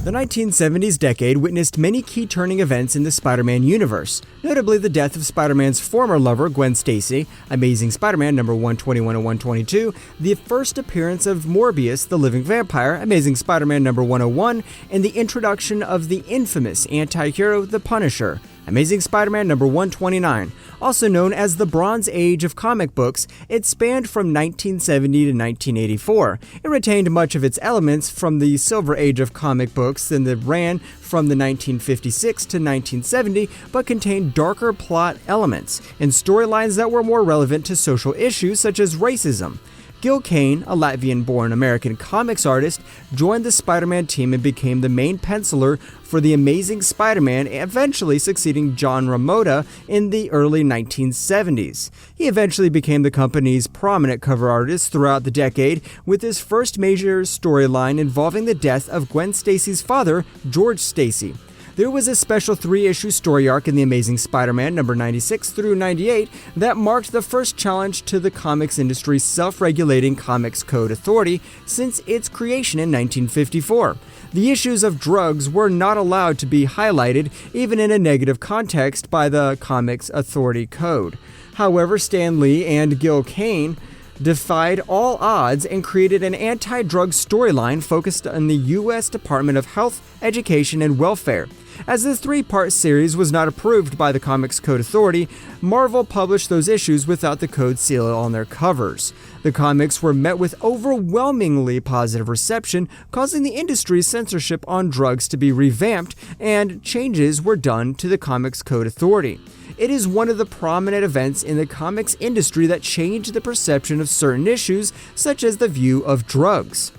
The 1970s decade witnessed many key turning events in the Spider-Man universe, notably the death of Spider-Man's former lover, Gwen Stacy, Amazing Spider-Man number 121 and 122, the first appearance of Morbius the Living Vampire, Amazing Spider-Man number 101, and the introduction of the infamous anti-hero, the Punisher, Amazing Spider-Man number 129. Also known as the Bronze Age of comic books, it spanned from 1970 to 1984. It retained much of its elements from the Silver Age of comic books and that ran from the 1956 to 1970, but contained darker plot elements and storylines that were more relevant to social issues such as racism. Gil Kane, a Latvian-born American comics artist, joined the Spider-Man team and became the main penciler for The Amazing Spider-Man, eventually succeeding John Romita in the early 1970s. He eventually became the company's prominent cover artist throughout the decade, with his first major storyline involving the death of Gwen Stacy's father, George Stacy. There was a special 3-issue story arc in The Amazing Spider-Man number 96 through 98 that marked the first challenge to the comics industry's self-regulating Comics Code Authority since its creation in 1954. The issues of drugs were not allowed to be highlighted, even in a negative context, by the Comics Authority Code. However, Stan Lee and Gil Kane defied all odds and created an anti-drug storyline focused on the U.S. Department of Health, Education, and Welfare. As the 3-part series was not approved by the Comics Code Authority, Marvel published those issues without the code seal on their covers. The comics were met with overwhelmingly positive reception, causing the industry's censorship on drugs to be revamped, and changes were done to the Comics Code Authority. It is one of the prominent events in the comics industry that changed the perception of certain issues, such as the view of drugs.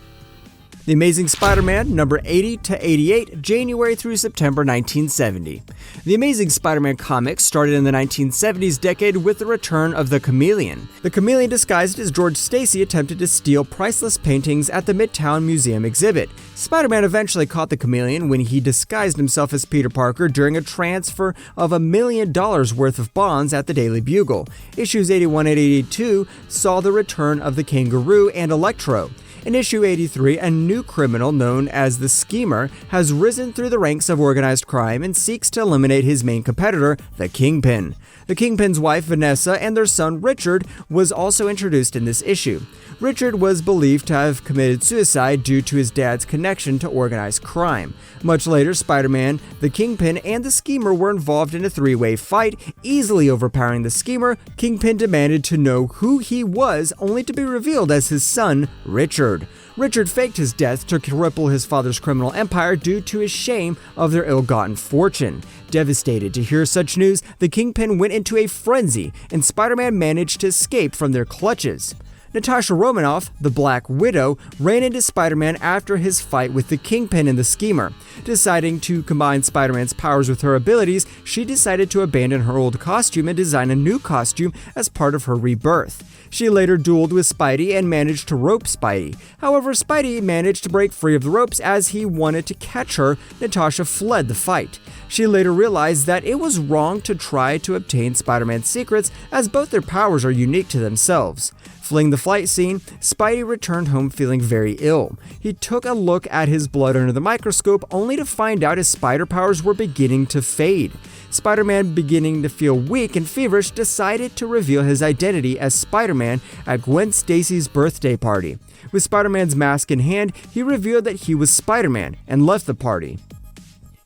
The Amazing Spider-Man, number 80 to 88, January through September 1970. The Amazing Spider-Man comics started in the 1970s decade with the return of the Chameleon. The Chameleon, disguised as George Stacy, attempted to steal priceless paintings at the Midtown Museum exhibit. Spider-Man eventually caught the Chameleon when he disguised himself as Peter Parker during a transfer of $1 million worth of bonds at the Daily Bugle. Issues 81 and 82 saw the return of the Kangaroo and Electro. In issue 83, a new criminal known as the Schemer has risen through the ranks of organized crime and seeks to eliminate his main competitor, the Kingpin. The Kingpin's wife, Vanessa, and their son, Richard, was also introduced in this issue. Richard was believed to have committed suicide due to his dad's connection to organized crime. Much later, Spider-Man, the Kingpin, and the Schemer were involved in a 3-way fight, easily overpowering the Schemer. Kingpin demanded to know who he was, only to be revealed as his son, Richard. Richard faked his death to cripple his father's criminal empire due to his shame of their ill-gotten fortune. Devastated to hear such news, the Kingpin went into a frenzy, and Spider-Man managed to escape from their clutches. Natasha Romanoff, the Black Widow, ran into Spider-Man after his fight with the Kingpin and the Schemer. Deciding to combine Spider-Man's powers with her abilities, she decided to abandon her old costume and design a new costume as part of her rebirth. She later dueled with Spidey and managed to rope Spidey. However, Spidey managed to break free of the ropes as he wanted to catch her. Natasha fled the fight. She later realized that it was wrong to try to obtain Spider-Man's secrets, as both their powers are unique to themselves. Fleeing the flight scene, Spidey returned home feeling very ill. He took a look at his blood under the microscope, only to find out his spider powers were beginning to fade. Spider-Man, beginning to feel weak and feverish, decided to reveal his identity as Spider-Man at Gwen Stacy's birthday party. With Spider-Man's mask in hand, he revealed that he was Spider-Man and left the party.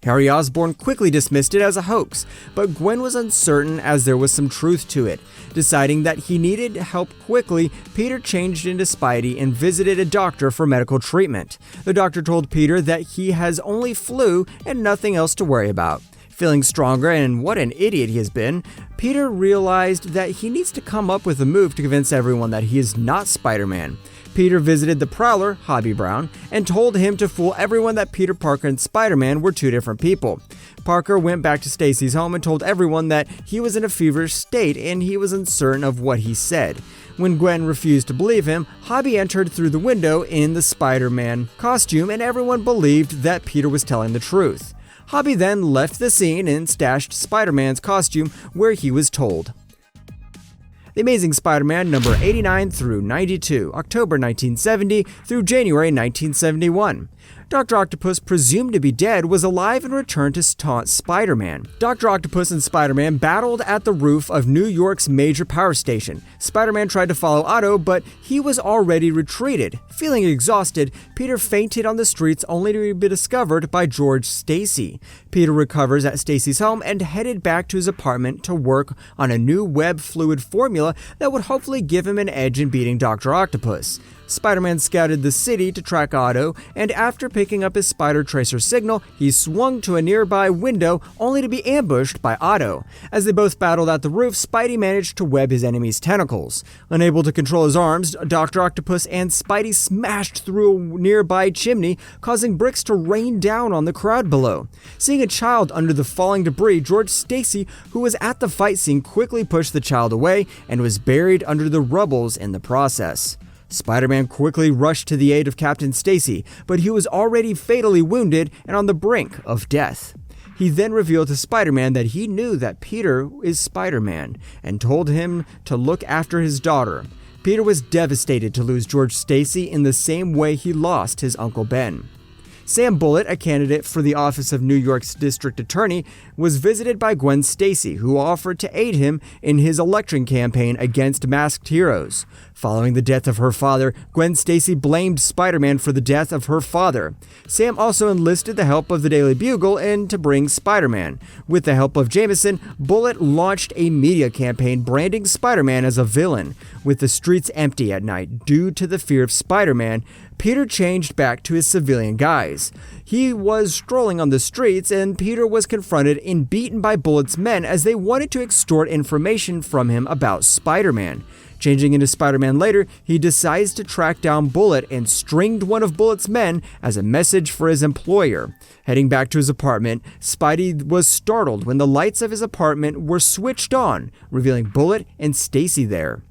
Harry Osborn quickly dismissed it as a hoax, but Gwen was uncertain as there was some truth to it. Deciding that he needed help quickly, Peter changed into Spidey and visited a doctor for medical treatment. The doctor told Peter that he has only flu and nothing else to worry about. Feeling stronger, and what an idiot he has been, Peter realized that he needs to come up with a move to convince everyone that he is not Spider-Man. Peter visited the Prowler, Hobby Brown, and told him to fool everyone that Peter Parker and Spider-Man were two different people. Parker went back to Stacy's home and told everyone that he was in a feverish state and he was uncertain of what he said. When Gwen refused to believe him, Hobby entered through the window in the Spider-Man costume, and everyone believed that Peter was telling the truth. Hobby then left the scene and stashed Spider-Man's costume where he was told. The Amazing Spider-Man number 89 through 92, October 1970 through January 1971. Dr. Octopus, presumed to be dead, was alive and returned to taunt Spider-Man. Dr. Octopus and Spider-Man battled at the roof of New York's major power station. Spider-Man tried to follow Otto, but he was already retreated. Feeling exhausted, Peter fainted on the streets only to be discovered by George Stacy. Peter recovers at Stacy's home and headed back to his apartment to work on a new web fluid formula that would hopefully give him an edge in beating Dr. Octopus. Spider-Man scouted the city to track Otto, and after picking up his spider tracer signal, he swung to a nearby window only to be ambushed by Otto. As they both battled at the roof, Spidey managed to web his enemy's tentacles. Unable to control his arms, Dr. Octopus and Spidey smashed through a nearby chimney, causing bricks to rain down on the crowd below. Seeing a child under the falling debris, George Stacy, who was at the fight scene, quickly pushed the child away and was buried under the rubbles in the process. Spider-Man quickly rushed to the aid of Captain Stacy, but he was already fatally wounded and on the brink of death. He then revealed to Spider-Man that he knew that Peter is Spider-Man and told him to look after his daughter. Peter was devastated to lose George Stacy in the same way he lost his Uncle Ben. Sam Bullitt, a candidate for the office of New York's district attorney, was visited by Gwen Stacy, who offered to aid him in his election campaign against masked heroes. Following the death of her father, Gwen Stacy blamed Spider-Man for the death of her father. Sam also enlisted the help of the Daily Bugle in to bring Spider-Man. With the help of Jameson, Bullitt launched a media campaign branding Spider-Man as a villain. With the streets empty at night due to the fear of Spider-Man, Peter changed back to his civilian guise. He was strolling on the streets, and Peter was confronted and beaten by Bullitt's men as they wanted to extort information from him about Spider-Man. Changing into Spider-Man later, he decides to track down Bullitt and stringed one of Bullitt's men as a message for his employer. Heading back to his apartment, Spidey was startled when the lights of his apartment were switched on, revealing Bullitt and Stacy there.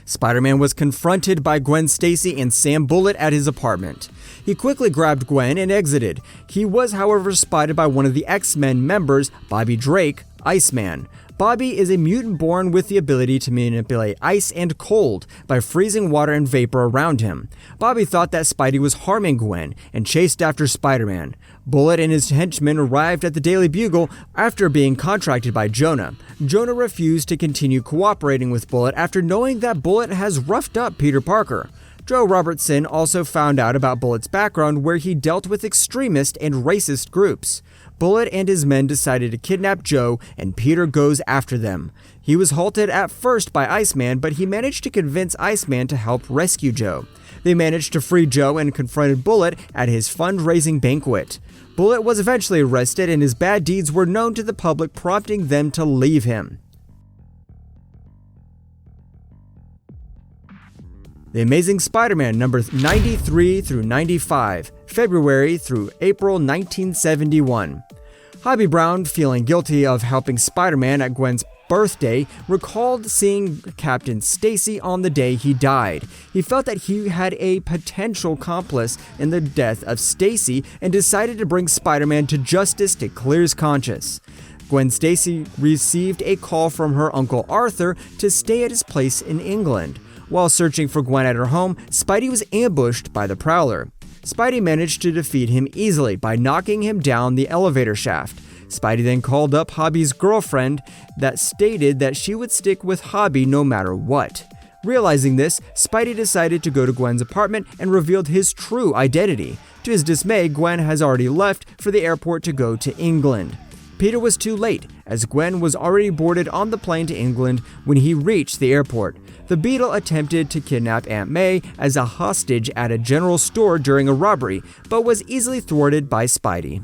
Spider-Man was confronted by Gwen Stacy and Sam Bullitt at his apartment. He quickly grabbed Gwen and exited. He was, however, spotted by one of the X-Men members, Bobby Drake, Iceman. Bobby is a mutant born with the ability to manipulate ice and cold by freezing water and vapor around him. Bobby thought that Spidey was harming Gwen and chased after Spider-Man. Bullitt and his henchmen arrived at the Daily Bugle after being contracted by Jonah. Jonah refused to continue cooperating with Bullitt after knowing that Bullitt has roughed up Peter Parker. Joe Robertson also found out about Bullitt's background, where he dealt with extremist and racist groups. Bullitt and his men decided to kidnap Joe, and Peter goes after them. He was halted at first by Iceman, but he managed to convince Iceman to help rescue Joe. They managed to free Joe and confronted Bullitt at his fundraising banquet. Bullitt was eventually arrested, and his bad deeds were known to the public, prompting them to leave him. The Amazing Spider-Man number 93 through 95, February through April 1971. Hobie Brown, feeling guilty of helping Spider-Man at Gwen's birthday, recalled seeing Captain Stacy on the day he died. He felt that he had a potential accomplice in the death of Stacy and decided to bring Spider-Man to justice to clear his conscience. Gwen Stacy received a call from her uncle Arthur to stay at his place in England. While searching for Gwen at her home, Spidey was ambushed by the Prowler. Spidey managed to defeat him easily by knocking him down the elevator shaft. Spidey then called up Hobie's girlfriend that stated that she would stick with Hobie no matter what. Realizing this, Spidey decided to go to Gwen's apartment and revealed his true identity. To his dismay, Gwen has already left for the airport to go to England. Peter was too late, as Gwen was already boarded on the plane to England when he reached the airport. The Beetle attempted to kidnap Aunt May as a hostage at a general store during a robbery, but was easily thwarted by Spidey.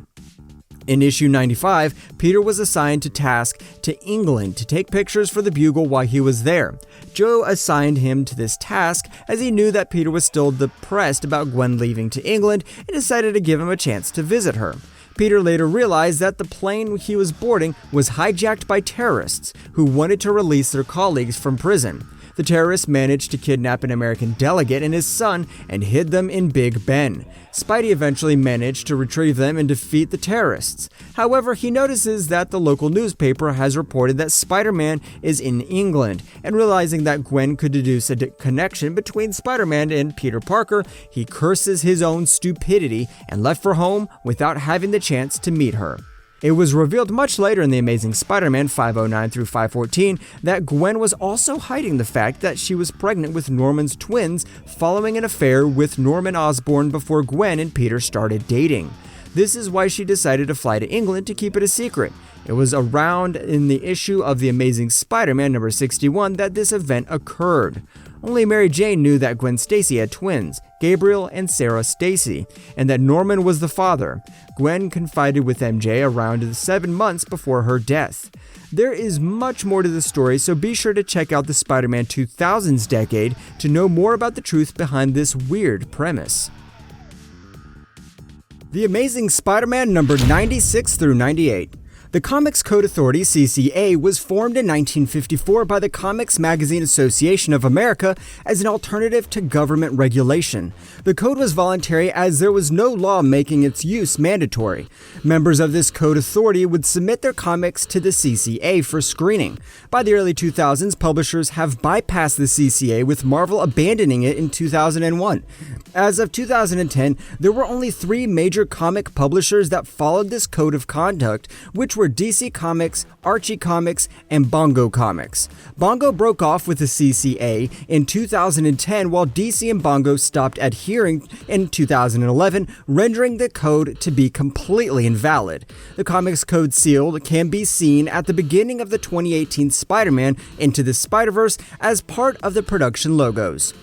In issue 95, Peter was assigned to task to England to take pictures for the Bugle while he was there. Joe assigned him to this task as he knew that Peter was still depressed about Gwen leaving to England and decided to give him a chance to visit her. Peter later realized that the plane he was boarding was hijacked by terrorists who wanted to release their colleagues from prison. The terrorists managed to kidnap an American delegate and his son and hid them in Big Ben. Spidey eventually managed to retrieve them and defeat the terrorists. However, he notices that the local newspaper has reported that Spider-Man is in England, and realizing that Gwen could deduce a connection between Spider-Man and Peter Parker, he curses his own stupidity and left for home without having the chance to meet her. It was revealed much later in The Amazing Spider-Man 509 through 514 that Gwen was also hiding the fact that she was pregnant with Norman's twins following an affair with Norman Osborn before Gwen and Peter started dating. This is why she decided to fly to England to keep it a secret. It was around in the issue of The Amazing Spider-Man number 61 that this event occurred. Only Mary Jane knew that Gwen Stacy had twins, Gabriel and Sarah Stacy, and that Norman was the father. Gwen confided with MJ around 7 months before her death. There is much more to the story, so be sure to check out the Spider-Man 2000's decade to know more about the truth behind this weird premise. The Amazing Spider-Man number 96 through 98. The Comics Code Authority, CCA, was formed in 1954 by the Comics Magazine Association of America as an alternative to government regulation. The code was voluntary as there was no law making its use mandatory. Members of this code authority would submit their comics to the CCA for screening. By the early 2000s, publishers have bypassed the CCA, with Marvel abandoning it in 2001. As of 2010, there were only 3 major comic publishers that followed this code of conduct, which were DC Comics, Archie Comics, and Bongo Comics. Bongo broke off with the CCA in 2010, while DC and Bongo stopped adhering in 2011, rendering the code to be completely invalid. The Comics Code seal can be seen at the beginning of the 2018 Spider-Man Into the Spider-Verse as part of the production logos.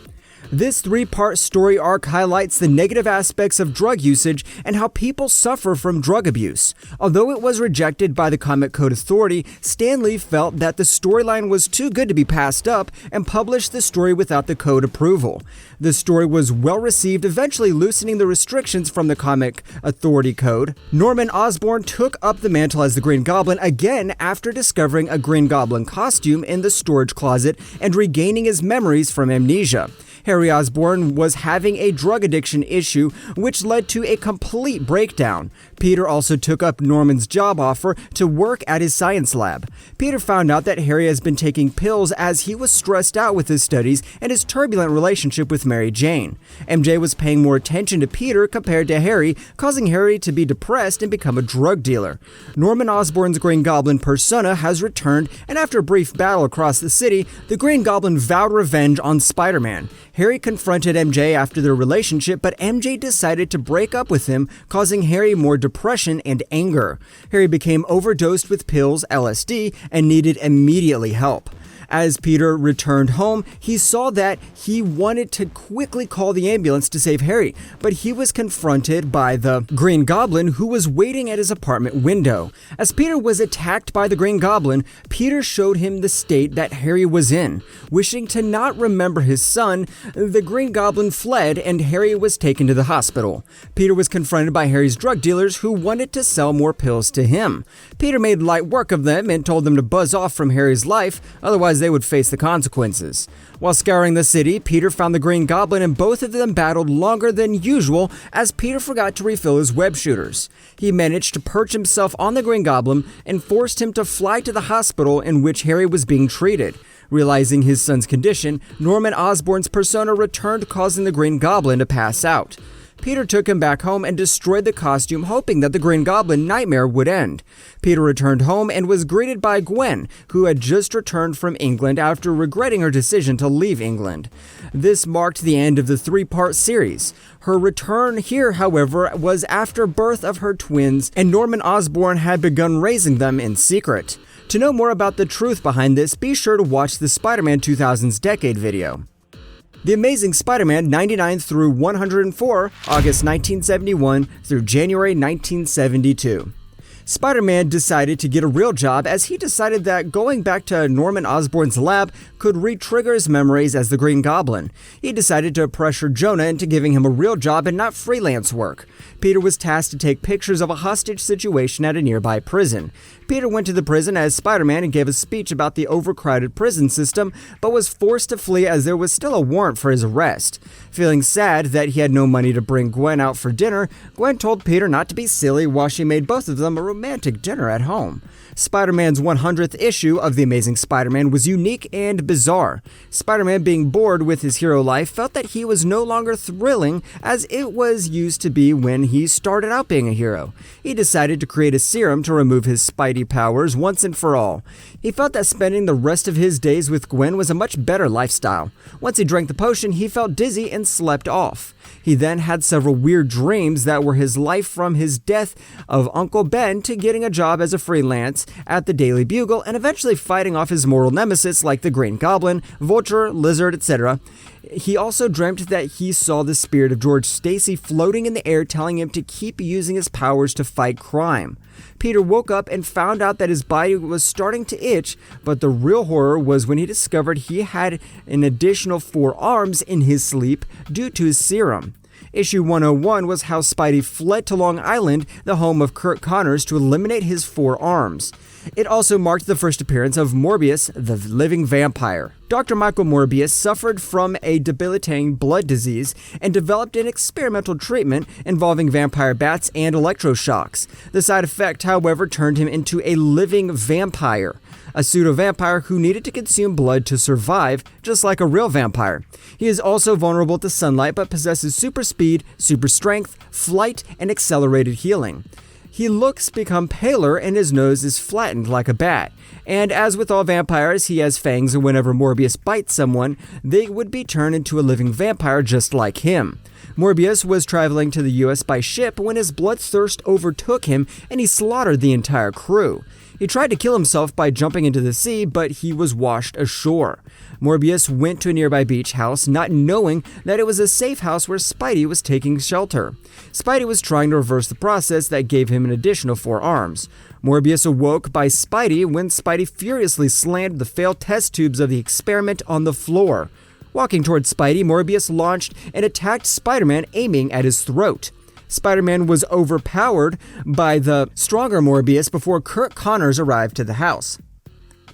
This 3-part story arc highlights the negative aspects of drug usage and how people suffer from drug abuse. Although it was rejected by the Comic Code Authority, Stan Lee felt that the storyline was too good to be passed up and published the story without the code approval. The story was well received, eventually loosening the restrictions from the Comic Authority Code. Norman Osborn took up the mantle as the Green Goblin again after discovering a Green Goblin costume in the storage closet and regaining his memories from amnesia. Harry Osborn was having a drug addiction issue, which led to a complete breakdown. Peter also took up Norman's job offer to work at his science lab. Peter found out that Harry has been taking pills as he was stressed out with his studies and his turbulent relationship with Mary Jane. MJ was paying more attention to Peter compared to Harry, causing Harry to be depressed and become a drug dealer. Norman Osborn's Green Goblin persona has returned, and after a brief battle across the city, the Green Goblin vowed revenge on Spider-Man. Harry confronted MJ after their relationship, but MJ decided to break up with him, causing Harry more depression and anger. Harry became overdosed with pills, LSD, and needed immediately help. As Peter returned home, he saw that he wanted to quickly call the ambulance to save Harry, but he was confronted by the Green Goblin, who was waiting at his apartment window. As Peter was attacked by the Green Goblin, Peter showed him the state that Harry was in. Wishing to not remember his son, the Green Goblin fled and Harry was taken to the hospital. Peter was confronted by Harry's drug dealers, who wanted to sell more pills to him. Peter made light work of them and told them to buzz off from Harry's life, otherwise they would face the consequences. While scouring the city, Peter found the Green Goblin, and both of them battled longer than usual as Peter forgot to refill his web shooters. He managed to perch himself on the Green Goblin and forced him to fly to the hospital in which Harry was being treated. Realizing his son's condition, Norman Osborn's persona returned, causing the Green Goblin to pass out. Peter took him back home and destroyed the costume, hoping that the Green Goblin nightmare would end. Peter returned home and was greeted by Gwen, who had just returned from England after regretting her decision to leave England. This marked the end of the 3-part series. Her return here, however, was after birth of her twins, and Norman Osborn had begun raising them in secret. To know more about the truth behind this, be sure to watch the Spider-Man 2000's Decade video. The Amazing Spider-Man 99 through 104, August 1971 through January 1972. Spider-Man decided to get a real job as he decided that going back to Norman Osborn's lab could re-trigger his memories as the Green Goblin. He decided to pressure Jonah into giving him a real job and not freelance work. Peter was tasked to take pictures of a hostage situation at a nearby prison. Peter went to the prison as Spider-Man and gave a speech about the overcrowded prison system, but was forced to flee as there was still a warrant for his arrest. Feeling sad that he had no money to bring Gwen out for dinner, Gwen told Peter not to be silly while she made both of them a romantic dinner at home. Spider-Man's 100th issue of The Amazing Spider-Man was unique and bizarre. Spider-Man, being bored with his hero life, felt that he was no longer thrilling as it was used to be when he started out being a hero. He decided to create a serum to remove his Spidey powers once and for all. He felt that spending the rest of his days with Gwen was a much better lifestyle. Once he drank the potion, he felt dizzy and slept off. He then had several weird dreams that were his life, from his death of Uncle Ben to getting a job as a freelance at the Daily Bugle and eventually fighting off his mortal nemesis like the Green Goblin, Vulture, Lizard, etc. He also dreamt that he saw the spirit of Gwen Stacy floating in the air, telling him to keep using his powers to fight crime. Peter woke up and found out that his body was starting to itch, but the real horror was when he discovered he had an additional 4 arms in his sleep due to his serum. Issue 101 was how Spidey fled to Long Island, the home of Curt Connors, to eliminate his 4 arms. It also marked the first appearance of Morbius the Living Vampire. Dr. Michael Morbius suffered from a debilitating blood disease and developed an experimental treatment involving vampire bats and electroshocks. The side effect, however, turned him into a living vampire, a pseudo-vampire who needed to consume blood to survive, just like a real vampire. He is also vulnerable to sunlight but possesses super speed, super strength, flight, and accelerated healing. He looks become paler and his nose is flattened like a bat. And as with all vampires, he has fangs, and whenever Morbius bites someone, they would be turned into a living vampire just like him. Morbius was traveling to the US by ship when his bloodthirst overtook him and he slaughtered the entire crew. He tried to kill himself by jumping into the sea, but he was washed ashore. Morbius went to a nearby beach house, not knowing that it was a safe house where Spidey was taking shelter. Spidey was trying to reverse the process that gave him an additional 4 arms. Morbius awoke by Spidey when Spidey furiously slammed the failed test tubes of the experiment on the floor. Walking towards Spidey, Morbius launched and attacked Spider-Man, aiming at his throat. Spider-Man was overpowered by the stronger Morbius before Curt Connors arrived to the house.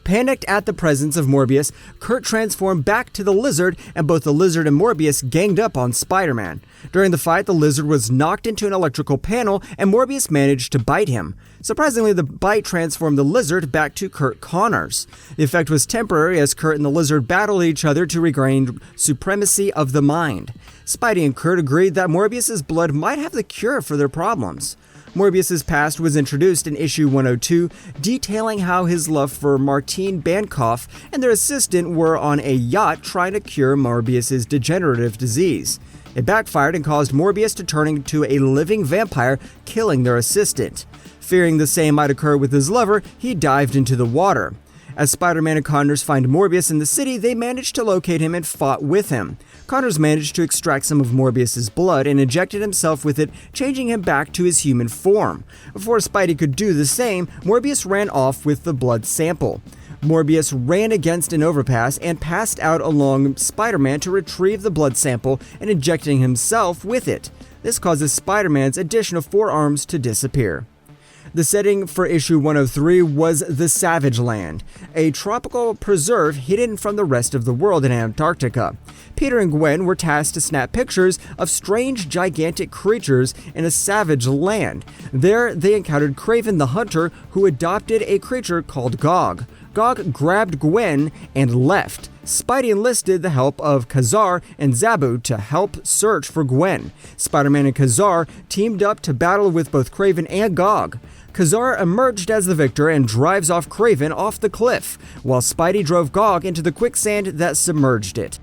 Panicked at the presence of Morbius, Curt transformed back to the Lizard, and both the Lizard and Morbius ganged up on Spider-Man. During the fight, the Lizard was knocked into an electrical panel, and Morbius managed to bite him. Surprisingly, the bite transformed the Lizard back to Curt Connors. The effect was temporary as Curt and the Lizard battled each other to regain supremacy of the mind. Spidey and Curt agreed that Morbius's blood might have the cure for their problems. Morbius's past was introduced in issue 102, detailing how his love for Martine Bancroft and their assistant were on a yacht trying to cure Morbius's degenerative disease. It backfired and caused Morbius to turn into a living vampire, killing their assistant. Fearing the same might occur with his lover, he dived into the water. As Spider-Man and Connors find Morbius in the city, they managed to locate him and fought with him. Connors managed to extract some of Morbius's blood and injected himself with it, changing him back to his human form. Before Spidey could do the same, Morbius ran off with the blood sample. Morbius ran against an overpass and passed out along Spider-Man to retrieve the blood sample and injecting himself with it. This causes Spider-Man's additional 4 arms to disappear. The setting for issue 103 was the Savage Land, a tropical preserve hidden from the rest of the world in Antarctica. Peter and Gwen were tasked to snap pictures of strange, gigantic creatures in a savage land. There, they encountered Kraven the Hunter, who adopted a creature called Gog. Gog grabbed Gwen and left. Spidey enlisted the help of Kazar and Zabu to help search for Gwen. Spider-Man and Kazar teamed up to battle with both Kraven and Gog. Kazar emerged as the victor and drives off Kraven off the cliff, while Spidey drove Gog into the quicksand that submerged it.